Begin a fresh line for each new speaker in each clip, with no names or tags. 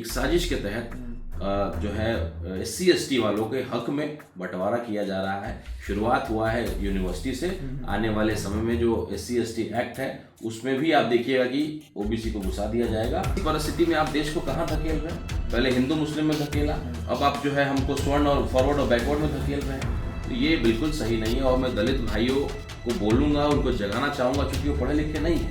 एक साजिश के तहत जो है SC/ST वालों के हक में बंटवारा किया जा रहा है। शुरुआत हुआ है यूनिवर्सिटी से। आने वाले समय में जो SC/ST एक्ट है उसमें भी आप देखिएगा कि OBC को घुसा दिया जाएगा। इस परिस्थिति में आप देश को कहाँ धकेल रहे हैं? पहले हिंदू मुस्लिम में धकेला, अब आप जो है हमको स्वर्ण और फॉरवर्ड और बैकवर्ड में धकेल रहे हैं। तो ये बिल्कुल सही नहीं है और मैं दलित भाइयों को बोलूँगा, उनको जगाना चाहूँगा, चूँकि वो पढ़े लिखे नहीं है।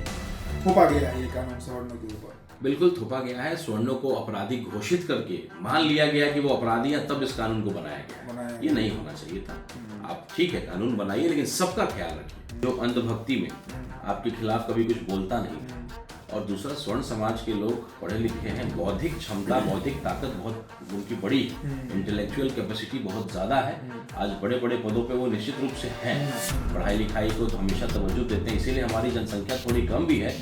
थोपा गया है ये कानून सवर्णों के ऊपर,
बिल्कुल थोपा गया है। सवर्णों को अपराधी घोषित करके मान लिया गया कि वो अपराधी हैं, तब इस कानून को बनाया गया। ये नहीं होना चाहिए था। आप ठीक है कानून बनाइए, लेकिन सबका ख्याल रखिए। जो अंधभक्ति में आपके खिलाफ कभी कुछ बोलता नहीं, और दूसरा स्वर्ण समाज के लोग पढ़े लिखे हैं, बौद्धिक क्षमता, बौद्धिक ताकत बहुत उनकी बड़ी, इंटेलेक्चुअल कैपेसिटी बहुत ज़्यादा है। आज बड़े बड़े पदों पे वो निश्चित रूप से हैं। पढ़ाई लिखाई को तो हमेशा तवज्जो देते हैं, इसीलिए हमारी जनसंख्या थोड़ी कम भी है।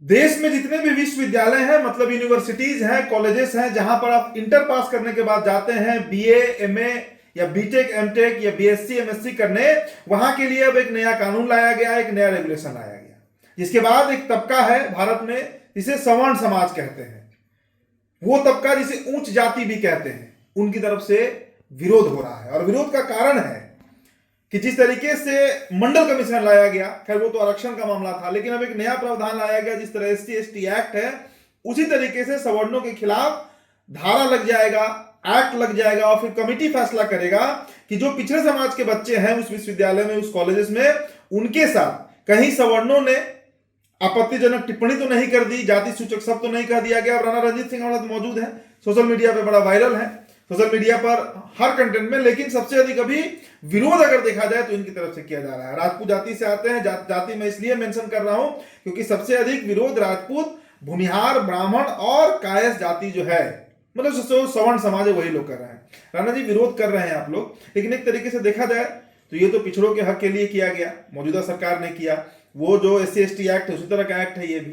देश में जितने भी विश्वविद्यालय हैं, मतलब यूनिवर्सिटीज हैं, कॉलेजेस हैं, जहां पर आप इंटर पास करने के बाद जाते हैं BA, MA या BTech, MTech या BSc, MSc करने, वहां के लिए अब एक नया कानून लाया गया, एक नया रेगुलेशन लाया गया, जिसके बाद एक तबका है भारत में जिसे सवर्ण समाज कहते हैं। वो तबका जिसे उच्च जाति भी कहते हैं, उनकी तरफ से विरोध हो रहा है। और विरोध का कारण है कि जिस तरीके से मंडल कमीशन लाया गया, खैर वो तो आरक्षण का मामला था, लेकिन अब एक नया प्रावधान लाया गया, जिस तरह SC/ST एक्ट है, उसी तरीके से सवर्णों के खिलाफ धारा लग जाएगा, एक्ट लग जाएगा, और फिर कमिटी फैसला करेगा कि जो पिछड़े समाज के बच्चे हैं उस विश्वविद्यालय में, उस कॉलेजेस में, उनके साथ कहीं सवर्णों ने आपत्तिजनक टिप्पणी तो नहीं कर दी, जाति सूचक शब्द तो नहीं कह दिया गया। राणा रणजीत सिंह मौजूद है, सोशल मीडिया पे बड़ा वायरल है, सोशल मीडिया पर हर कंटेंट में, लेकिन सबसे अधिक अभी विरोध अगर देखा जाए तो इनकी तरफ से किया जा रहा है। राजपूत जाति से आते हैं, जाति मैं इसलिए मेंशन कर रहा हूं क्योंकि सबसे अधिक विरोध राजपूत, भूमिहार, ब्राह्मण और कायस्थ जाति जो है, मतलब जो सवर्ण समाज है, वही लोग कर रहे हैं। राणा जी, विरोध कर रहे हैं आप लोग, लेकिन एक तरीके से देखा जाए तो ये तो पिछड़ों के हक के लिए किया गया, मौजूदा सरकार ने किया। वो जो SC/ST एक्ट है उसी तरह का एक्ट है ये भी।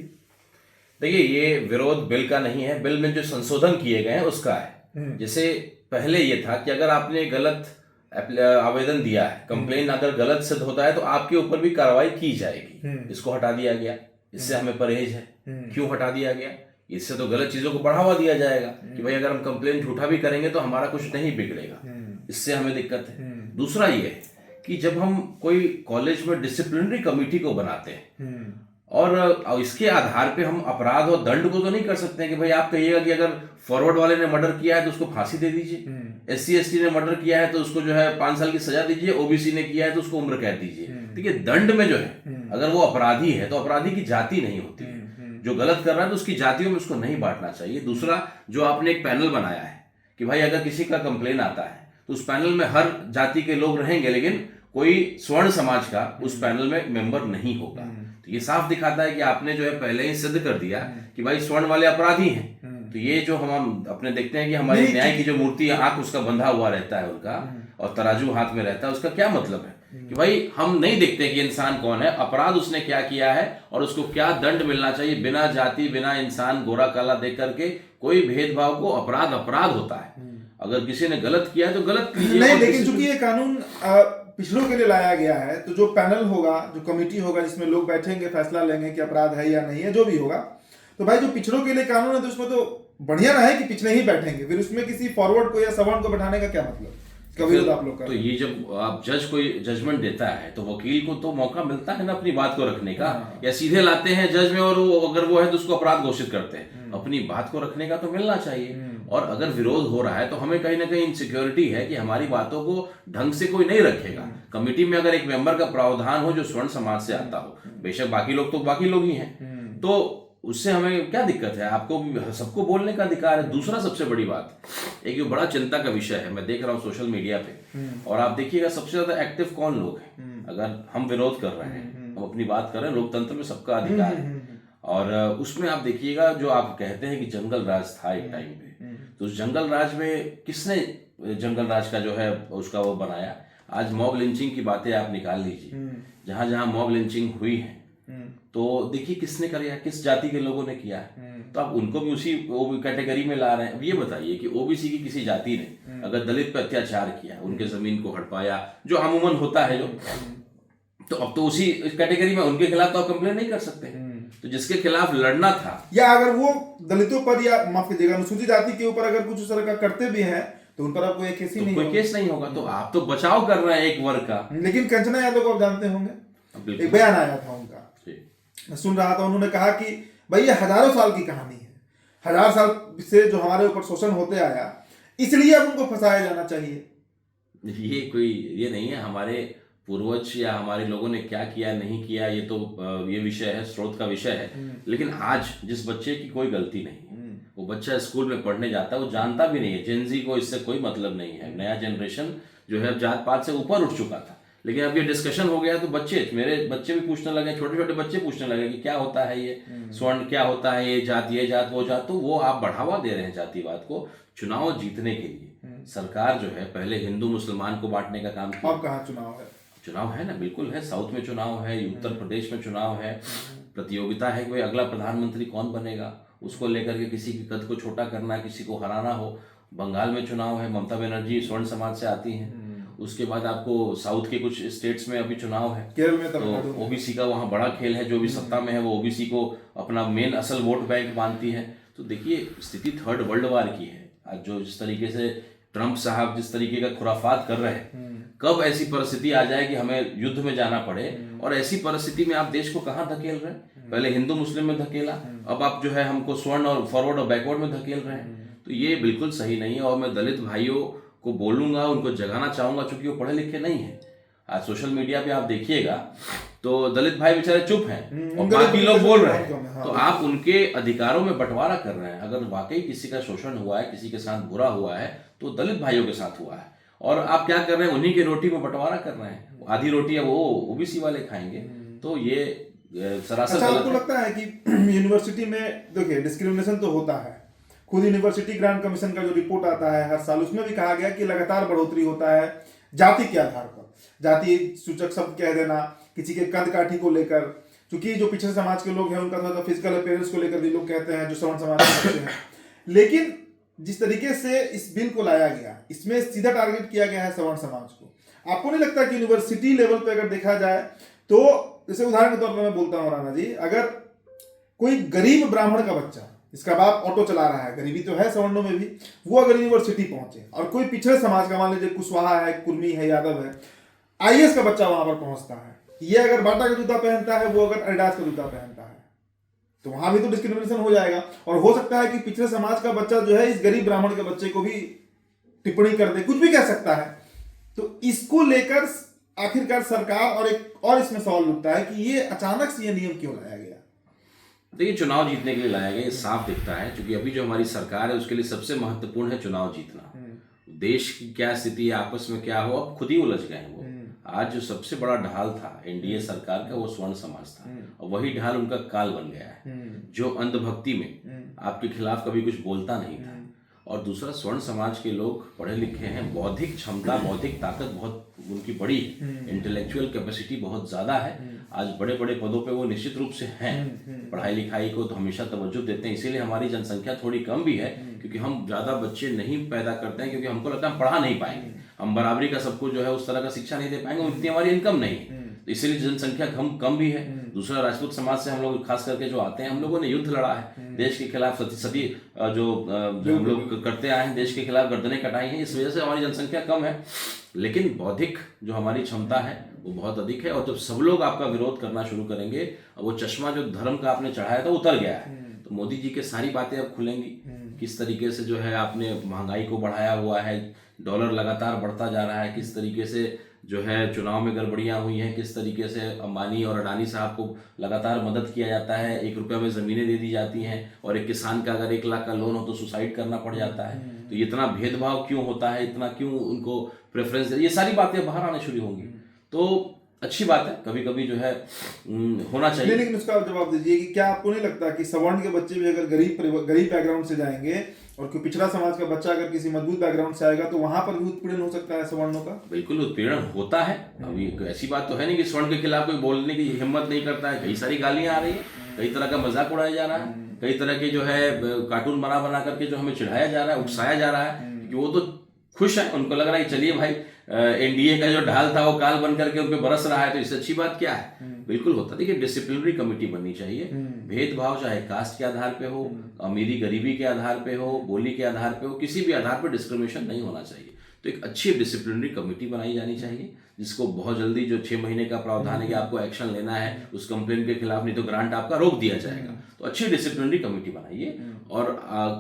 देखिए, ये विरोध बिल का नहीं है, बिल में जो संशोधन किए गए हैं उसका है। जैसे पहले ये था कि अगर आपने गलत आवेदन दिया है, कंप्लेन अगर गलत सिद्ध होता है तो आपके ऊपर भी कार्रवाई की जाएगी। इसको हटा दिया गया, इससे हमें परहेज है। क्यों हटा दिया गया? इससे तो गलत चीजों को बढ़ावा दिया जाएगा कि भाई अगर हम कंप्लेन झूठा भी करेंगे तो हमारा कुछ नहीं बिगड़ेगा, इससे हमें दिक्कत है। दूसरा ये है कि जब हम कोई कॉलेज में डिसिप्लिनरी कमेटी को बनाते हैं और इसके आधार पे हम अपराध और दंड को तो नहीं कर सकते कि भाई आप कहिएगा कि अगर फॉरवर्ड वाले ने मर्डर किया है तो उसको फांसी दे दीजिए, SC/ST ने मर्डर किया है तो उसको जो है 5 साल की सजा दीजिए, OBC ने किया है तो उसको उम्र कैद दीजिए। देखिए, दंड में जो है अगर वो अपराधी है तो अपराधी की जाति नहीं होती है। जो गलत कर रहा है तो उसकी जातियों में उसको नहीं बांटना चाहिए। दूसरा, जो आपने एक पैनल बनाया है कि भाई अगर किसी का कंप्लेन आता है तो उस पैनल में हर जाति के लोग रहेंगे, लेकिन कोई स्वर्ण समाज का उस पैनल में मेंबर नहीं होगा। तो ये साफ दिखाता है कि आपने जो है पहले ही सिद्ध कर दिया कि भाई स्वर्ण वाले अपराधी हैं। तो ये जो हम अपने देखते हैं कि हमारे न्याय की जो मूर्ति है, आंख उसका बंधा हुआ रहता है उनका, और तराजू हाथ में रहता है, उसका क्या मतलब है कि भाई हम नहीं देखते कि इंसान कौन है, अपराध उसने क्या किया है और उसको क्या दंड मिलना चाहिए। बिना जाति, बिना इंसान, गोरा काला देख करके कोई भेदभाव को अपराध होता है। अगर किसी ने गलत किया है तो गलत कीजिए।
नहीं, लेकिन चूंकि ये कानून पिछड़ों के लिए लाया गया है, तो जो पैनल होगा, जो कमेटी होगा, जिसमें लोग बैठेंगे, फैसला लेंगे कि अपराध है या नहीं है, जो भी होगा, तो भाई जो पिछड़ों के लिए कानून है तो उसमें तो बढ़िया ना है कि पिछड़े ही बैठेंगे, फिर उसमें किसी फॉरवर्ड को या सवर्ण को बैठाने का क्या मतलब? आप लोग
तो ये जब आप जज कोई जजमेंट देता है तो वकील को तो मौका मिलता है ना अपनी बात को रखने का। या सीधे लाते हैं जज में और अगर वो है तो उसको अपराध घोषित करते हैं। अपनी बात को रखने का तो मिलना चाहिए। और अगर विरोध हो रहा है तो हमें कहीं ना कहीं इनसिक्योरिटी है कि हमारी बातों को ढंग से कोई नहीं रखेगा। कमेटी में अगर एक मेंबर का प्रावधान हो जो स्वर्ण समाज से आता हो, बेशक बाकी लोग तो बाकी लोग ही हैं, तो उससे हमें क्या दिक्कत है? आपको सबको बोलने का अधिकार है। दूसरा सबसे बड़ी बात, एक जो बड़ा चिंता का विषय है, मैं देख रहा हूँ सोशल मीडिया पे, और आप देखिएगा सबसे ज्यादा एक्टिव कौन लोग हैं। अगर हम विरोध कर रहे हैं, हम अपनी बात कर रहे हैं, लोकतंत्र में सबका अधिकार है, और उसमें आप देखिएगा जो आप कहते हैं कि जंगल राज था एक टाइम पे, तो उस जंगल राज में किसने जंगल राज का जो है उसका वो बनाया? आज मॉब लिंचिंग की बातें आप निकाल लीजिए, जहां जहां मॉब लिंचिंग हुई है तो देखिए किसने किया, किस जाति के लोगों ने किया है। तो आप उनको भी उसी कैटेगरी में ला रहे हैं। ये बताइए कि OBC की किसी जाति ने अगर दलित पर अत्याचार किया, उनके जमीन को हड़पाया, जो अमूमन होता है जो, तो अब तो उसी कैटेगरी में उनके खिलाफ तो आप कंप्लेन नहीं कर सकते। तो जिसके खिलाफ लड़ना था,
या अगर वो दलितों पर या माफ कीजिएगा अनुसूचित जाति के ऊपर अगर कुछ उस तरह का करते भी हैं तो उन पर अब कोई केस ही
तो
नहीं
कोई
होगा।
केस नहीं होगा। तो आप तो बचाव कर रहे हैं एक वर्ग का।
लेकिन कंचना यादव को आप जानते होंगे, एक बयान आया था उनका, मैं सुन रहा था, उन्होंने कहा कि भाई ये हजारों साल की कहानी है, 1000 साल से जो हमारे ऊपर शोषण होते आया, इसलिए अब उनको फंसाया जाना चाहिए।
ये कोई ये नहीं है हमारे पूर्वज या हमारे लोगों ने क्या किया नहीं किया, ये तो ये विषय है, स्रोत का विषय है। लेकिन आज जिस बच्चे की कोई गलती नहीं है, वो बच्चा स्कूल में पढ़ने जाता है, वो जानता भी नहीं है, जेनजी को इससे कोई मतलब नहीं है। नया जनरेशन जो है जात पात से ऊपर उठ चुका था, लेकिन अब ये डिस्कशन हो गया तो मेरे बच्चे भी पूछने लगे, छोटे छोटे बच्चे पूछने लगे कि क्या होता है ये स्वर्ण, क्या होता है ये जात वो जात। तो वो आप बढ़ावा दे रहे हैं जातिवाद को चुनाव जीतने के लिए। सरकार जो है पहले हिंदू मुसलमान को बांटने का काम किया।
अब कहाँ चुनाव है?
चुनाव है ना, बिल्कुल है। साउथ में चुनाव है, उत्तर प्रदेश में चुनाव है, प्रतियोगिता है कि भाई अगला प्रधानमंत्री कौन बनेगा, उसको लेकर के किसी के कद को छोटा करना, किसी को हराना हो। बंगाल में चुनाव है, ममता बनर्जी स्वर्ण समाज से आती हैं। उसके बाद आपको साउथ के कुछ स्टेट्स में अभी चुनाव है,
केरल में
तो ओबीसी का वहाँ बड़ा खेल है। जो भी सत्ता में है वो ओबीसी को अपना मेन असल वोट बैंक मानती है। तो देखिए स्थिति थर्ड वर्ल्ड वार की है आज। जो जिस तरीके से ट्रंप साहब जिस तरीके का खुराफात कर रहे हैं, कब ऐसी परिस्थिति आ जाए कि हमें युद्ध में जाना पड़े। और ऐसी परिस्थिति में आप देश को कहाँ धकेल रहे हैं? पहले हिंदू मुस्लिम में धकेला, अब आप जो है हमको स्वर्ण और फॉरवर्ड और बैकवर्ड में धकेल रहे हैं। तो ये बिल्कुल सही नहीं है। और मैं दलित भाइयों को बोलूंगा, उनको जगाना चाहूंगा, चूंकि वो पढ़े लिखे नहीं है। आज सोशल मीडिया पे आप देखिएगा तो दलित भाई बेचारे चुप हैं और बाकी लोग बोल रहे हैं। तो आप उनके अधिकारों में बंटवारा कर रहे हैं। अगर वाकई किसी का शोषण हुआ है, किसी के साथ बुरा हुआ है, तो दलित भाइयों के साथ हुआ है। और आप क्या कर रहे हैं? उन्हीं की रोटी में बंटवारा कर रहे हैं। आधी रोटी है वो ओबीसी वाले खाएंगे। तो ये सरासर
अच्छा,
गलत
आपको
है।
लगता है कि यूनिवर्सिटी में देखिए डिस्क्रिमिनेशन तो होता है। खुद यूनिवर्सिटी ग्रांट कमीशन का जो रिपोर्ट आता है हर साल, उसमें भी कहा गया कि लगातार बढ़ोतरी होता है जाति के आधार पर, जाति सूचक शब्द कह देना, किसी के कद काठी को लेकर। क्योंकि जो पिछड़े समाज के लोग हैं उनका थोड़ा फिजिकल अपीयरेंस को लेकर भी लोग कहते हैं, जो सवर्ण समाज के बच्चे हैं। लेकिन जिस तरीके से इस बिल को लाया गया, इसमें सीधा टारगेट किया गया है सवर्ण समाज को। आपको नहीं लगता कि यूनिवर्सिटी लेवल पे अगर देखा जाए तो, जैसे उदाहरण के तौर पर मैं बोलता हूँ राणा जी, अगर कोई गरीब ब्राह्मण का बच्चा, इसका बाप ऑटो चला रहा है, गरीबी तो है सवर्णों में भी, वो अगर यूनिवर्सिटी पहुंचे और कोई पिछड़े समाज का, मान लीजिए कुशवाहा है, कुर्मी है, यादव है, आईएएस का बच्चा वहां पर पहुंचता है, ये अगर बाटा का जूता पहनता है, वो अगर एडिडास का जूता पहनता है, तो वहां भी तो डिस्क्रिमिनेशन हो जाएगा। और हो सकता है कि पिछड़े समाज का बच्चा जो है इस गरीब ब्राह्मण के बच्चे को भी टिप्पणी कर दे, कुछ भी कह सकता है। तो इसको लेकर आखिरकार सरकार, और एक और इसमें सवाल उठता है कि ये अचानक से ये नियम क्यों लाया गया?
देखिए चुनाव जीतने के लिए लाया गया, ये साफ दिखता है। क्योंकि अभी जो हमारी सरकार है उसके लिए सबसे महत्वपूर्ण है चुनाव जीतना। देश की क्या स्थिति है, आपस में क्या हो, अब खुद ही उलझ गए हैं वो। आज जो सबसे बड़ा ढाल था एनडीए सरकार का, वो स्वर्ण समाज था, और वही ढाल उनका काल बन गया है, जो अंधभक्ति में आपके खिलाफ कभी कुछ बोलता नहीं था। और दूसरा, स्वर्ण समाज के लोग पढ़े लिखे हैं, बौद्धिक क्षमता, बौद्धिक ताकत बहुत उनकी बड़ी है, इंटेलेक्चुअल कैपेसिटी बहुत ज्यादा है। आज बड़े बड़े पदों पे वो निश्चित रूप से हैं। पढ़ाई लिखाई को तो हमेशा तवज्जो देते हैं, इसीलिए हमारी जनसंख्या थोड़ी कम भी है, क्योंकि हम ज्यादा बच्चे नहीं पैदा करते हैं, क्योंकि हमको लगता है हम पढ़ा नहीं पाएंगे, हम बराबरी का सबको जो है उस तरह का शिक्षा नहीं दे पाएंगे, उतनी हमारी इनकम नहीं है, तो इसीलिए जनसंख्या कम भी है। दूसरा, राजपूत समाज से हम लोग खास करके जो आते हैं, हम लोगों ने युद्ध लड़ा है देश के खिलाफ, सती जो हम लोग करते आए हैं, देश के खिलाफ गर्दनें कटाई हैं, इस वजह से हमारी जनसंख्या कम है। लेकिन बौद्धिक जो हमारी क्षमता है वो बहुत अधिक है। और जब सब लोग आपका विरोध करना शुरू करेंगे, और वो चश्मा जो धर्म का आपने चढ़ाया था उतर गया है, तो मोदी जी के सारी बातें अब खुलेंगी। किस तरीके से जो है आपने महंगाई को बढ़ाया हुआ है, डॉलर लगातार बढ़ता जा रहा है, किस तरीके से जो है चुनाव में गड़बड़ियां हुई हैं, किस तरीके से अंबानी और अडानी साहब को लगातार मदद किया जाता है, 1 रुपये में ज़मीनें दे दी जाती हैं, और एक किसान का अगर 1 लाख का लोन हो तो सुसाइड करना पड़ जाता है। तो इतना भेदभाव क्यों होता है, इतना क्यों उनको प्रेफरेंस, ये सारी बातें बाहर आने शुरू होंगी। तो अच्छी बात है, कभी कभी जो है होना चाहिए।
लेकिन उसका जवाब दीजिए कि क्या आपको नहीं लगता कि सवर्ण के बच्चे भी अगर गरीब बैकग्राउंड से जाएंगे, और कोई पिछड़ा समाज का बच्चा अगर किसी मजबूत बैकग्राउंड से आएगा, तो वहां पर भी उत्पीड़न हो सकता है सवर्णों का?
बिल्कुल उत्पीड़न होता है। अभी ऐसी बात तो है नहीं कि स्वर्ण के खिलाफ कोई बोलने की हिम्मत नहीं करता है। कई सारी गालियां आ रही है, कई तरह का मजाक उड़ाया जा रहा है, कई तरह के जो है कार्टून बना करके जो हमें चिढ़ाया जा रहा है, उकसाया जा रहा है, कि वो तो खुश है, उनको लग रहा है चलिए भाई एनडीए का जो ढाल था वो काल बन करके उन पे बरस रहा है, तो इससे अच्छी बात क्या है। बिल्कुल होता है। देखिए डिसिप्लिनरी कमेटी बननी चाहिए। भेदभाव चाहे कास्ट के आधार पे हो, अमीरी गरीबी के आधार पे हो, बोली के आधार पे हो, किसी भी आधार पर डिस्क्रिमिनेशन नहीं होना चाहिए। तो एक अच्छी डिसिप्लिनरी कमेटी बनाई जानी चाहिए, जिसको बहुत जल्दी जो 6 महीने का प्रावधान है कि आपको एक्शन लेना है उस कंप्लेन के खिलाफ, नहीं तो ग्रांट आपका रोक दिया जाएगा। तो अच्छी डिसिप्लिनरी कमेटी बनाइए और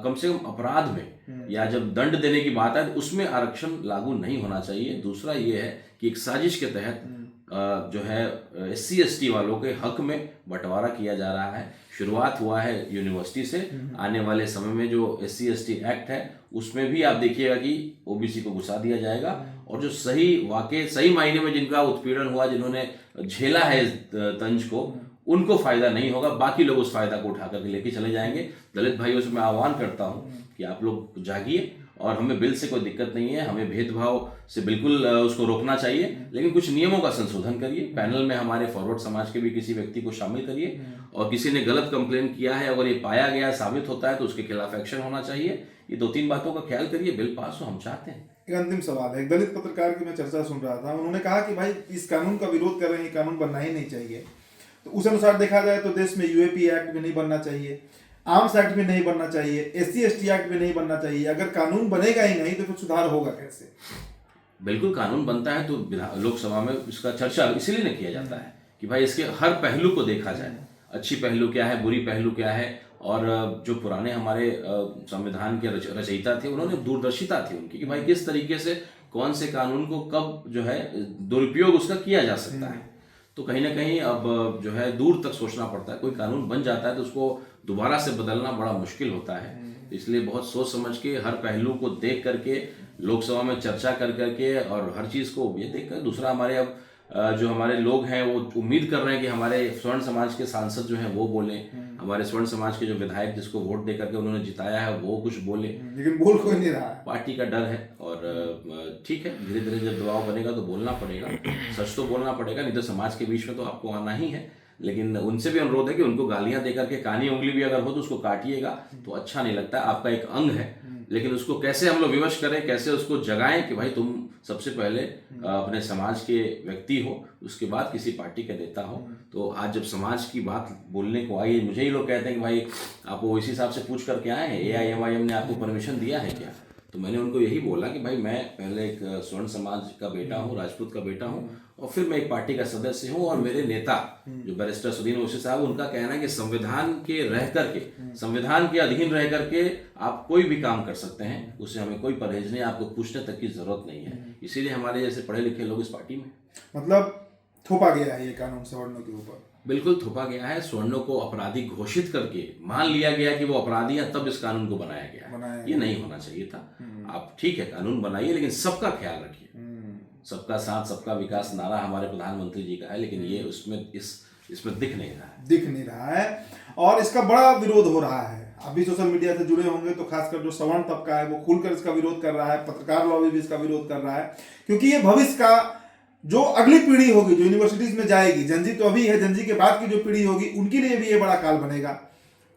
कम से कम अपराध में या जब दंड देने की बात है तो उसमें आरक्षण लागू नहीं होना चाहिए। दूसरा ये है कि एक साजिश के तहत जो है SC/ST वालों के हक में बंटवारा किया जा रहा है। शुरुआत हुआ है यूनिवर्सिटी से। आने वाले समय में जो SC/ST एक्ट है उसमें भी आप देखिएगा कि OBC को घुसा दिया जाएगा, और जो सही मायने में जिनका उत्पीड़न हुआ, जिन्होंने झेला है तंज को, उनको फायदा नहीं होगा, बाकी लोग उस फायदा को उठा करके लेके चले जाएंगे। दलित भाइयों से मैं आह्वान करता हूं कि आप लोग जागिए, और हमें बिल से कोई दिक्कत नहीं है, हमें भेदभाव से बिल्कुल उसको रोकना चाहिए, लेकिन कुछ नियमों का संशोधन करिए। पैनल में हमारे फॉरवर्ड समाज के भी किसी व्यक्ति को शामिल करिए, और किसी ने गलत कंप्लेन किया है, अगर ये पाया गया साबित होता है तो उसके खिलाफ एक्शन होना चाहिए। ये 2-3 बातों का ख्याल करिए, बिल पास हो, हम चाहते हैं।
एक अंतिम सवाल है, एक दलित पत्रकार की मैं चर्चा सुन रहा था, उन्होंने कहा कि भाई इस कानून का विरोध कर रहे हैं, कानून बनना ही नहीं चाहिए। तो उस अनुसार देखा जाए तो देश में UAP एक्ट भी नहीं बनना चाहिए, आर्म्स एक्ट भी नहीं बनना चाहिए, SC/ST एक्ट भी नहीं बनना चाहिए। अगर कानून बनेगा ही नहीं तो फिर सुधार होगा कैसे?
बिल्कुल, कानून बनता है तो लोकसभा में इसका चर्चा इसीलिए नहीं किया जाता है कि भाई इसके हर पहलू को देखा जाए, अच्छी पहलू क्या है, बुरी पहलू क्या है। और जो पुराने हमारे संविधान के रचयिता थे, उन्होंने दूरदर्शिता थी उनकी कि भाई किस तरीके से कौन से कानून को कब जो है दुरुपयोग उसका किया जा सकता है। तो कहीं ना कहीं अब जो है दूर तक सोचना पड़ता है। कोई कानून बन जाता है तो उसको दोबारा से बदलना बड़ा मुश्किल होता है। इसलिए बहुत सोच समझ के, हर पहलू को देख करके, लोकसभा में चर्चा कर करके, और हर चीज़ को ये देख कर। दूसरा, हमारे अब जो हमारे लोग हैं वो उम्मीद कर रहे हैं कि हमारे स्वर्ण समाज के सांसद जो हैं वो बोलें, हमारे स्वर्ण समाज के जो विधायक जिसको वोट दे करके उन्होंने जिताया है वो कुछ बोले,
लेकिन बोल कोई नहीं रहा है।
पार्टी का डर है। और ठीक है, धीरे धीरे जब दबाव बनेगा तो बोलना पड़ेगा, सच तो बोलना पड़ेगा, नहीं तो समाज के बीच में तो आपको आना ही है। लेकिन उनसे भी अनुरोध है कि उनको गालियां देकर के कानी उंगली भी अगर हो तो उसको काटिएगा, तो अच्छा नहीं लगता। आपका एक अंग है, लेकिन उसको कैसे हम लोग विवश करें, कैसे उसको जगाएं कि भाई तुम सबसे पहले अपने समाज के व्यक्ति हो, उसके बाद किसी पार्टी का नेता हो। तो आज जब समाज की बात बोलने को आई, मुझे ही लोग कहते हैं कि भाई आप इसी हिसाब से पूछ करके आए हैं, AIMIM ने आपको परमिशन दिया है क्या? तो मैंने उनको यही बोला कि भाई मैं पहले एक स्वर्ण समाज का बेटा हूँ, राजपूत का बेटा हूँ, और फिर मैं एक पार्टी का सदस्य हूँ। और मेरे नेता जो बैरिस्टर सुदीन ओवैसी साहब, उनका कहना है कि संविधान के रह करके, संविधान के अधीन रह करके आप कोई भी काम कर सकते हैं, उससे हमें कोई परहेज नहीं, आपको पूछने तक की जरूरत नहीं है। इसीलिए हमारे जैसे पढ़े लिखे लोग इस पार्टी में।
मतलब थोपा गया है ये कानून सवर्णों के ऊपर?
बिल्कुल थोपा गया है। सवर्णों को अपराधी घोषित करके मान लिया गया कि वो अपराधी हैं, तब इस कानून को बनाया गया। ये नहीं होना चाहिए था। आप ठीक है कानून बनाइए, लेकिन सबका ख्याल रखिए। सबका साथ सबका विकास नारा हमारे प्रधानमंत्री जी का है, लेकिन ये इसमें दिख नहीं रहा है।
और इसका बड़ा विरोध हो रहा है। अभी सोशल मीडिया से जुड़े होंगे तो खासकर जो सवर्ण तबका है वो खुलकर इसका विरोध कर रहा है, पत्रकार लॉबी भी इसका विरोध कर रहा है, क्योंकि ये भविष्य का जो अगली पीढ़ी होगी जो यूनिवर्सिटीज में जाएगी, जनजी तो अभी है, जनजी के बाद की जो पीढ़ी होगी उनके लिए भी ये बड़ा काल बनेगा।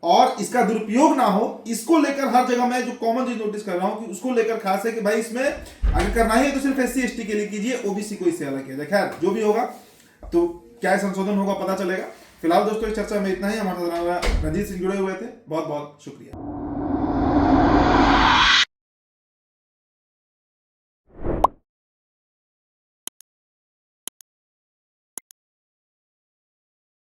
और इसका दुरुपयोग ना हो, इसको लेकर हर जगह मैं जो कॉमन चीज नोटिस कर रहा हूं कि उसको लेकर खास है कि भाई इसमें अगर करना ही है तो सिर्फ SC/ST के लिए कीजिए, OBC को इससे अलग किया जाए। खैर जो भी होगा तो क्या संशोधन होगा पता चलेगा। फिलहाल दोस्तों इस चर्चा में इतना ही। हमारे साथ रंजीत सिंह जुड़े हुए थे, बहुत बहुत शुक्रिया।